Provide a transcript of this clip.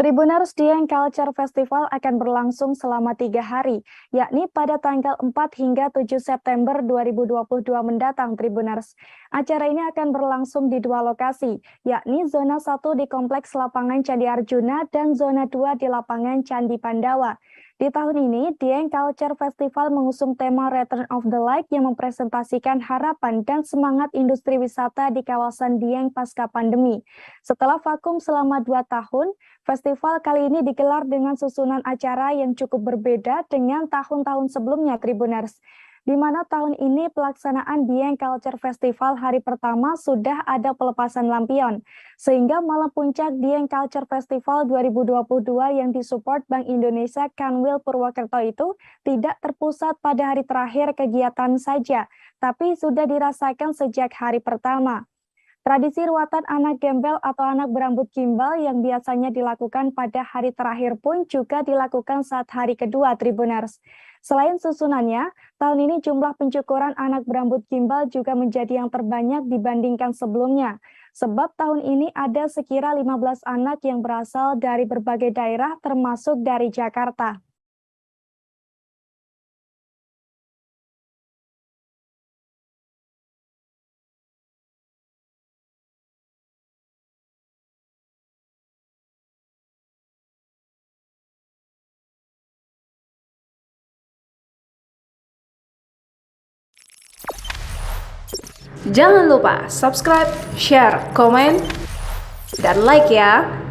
Tribuners Dieng Culture Festival akan berlangsung selama 3 hari, yakni pada tanggal 4 hingga 7 September 2022 mendatang, Tribuners. Acara ini akan berlangsung di 2 lokasi, yakni zona 1 di Kompleks Lapangan Candi Arjuna dan zona 2 di Lapangan Candi Pandawa. Di tahun ini, Dieng Culture Festival mengusung tema Return of the Light yang mempresentasikan harapan dan semangat industri wisata di kawasan Dieng pasca pandemi. Setelah vakum selama 2 tahun, festival kali ini digelar dengan susunan acara yang cukup berbeda dengan tahun-tahun sebelumnya, Tribuners. Di mana tahun ini pelaksanaan Dieng Culture Festival hari pertama sudah ada pelepasan lampion. Sehingga malam puncak Dieng Culture Festival 2022 yang disupport Bank Indonesia Kanwil Purwokerto itu tidak terpusat pada hari terakhir kegiatan saja, tapi sudah dirasakan sejak hari pertama. Tradisi ruatan anak gembel atau anak berambut gimbal yang biasanya dilakukan pada hari terakhir pun juga dilakukan saat hari kedua, Tribuners. Selain susunannya, tahun ini jumlah pencukuran anak berambut gimbal juga menjadi yang terbanyak dibandingkan sebelumnya. Sebab tahun ini ada sekira 15 anak yang berasal dari berbagai daerah termasuk dari Jakarta. Jangan lupa subscribe, share, komen, dan like ya.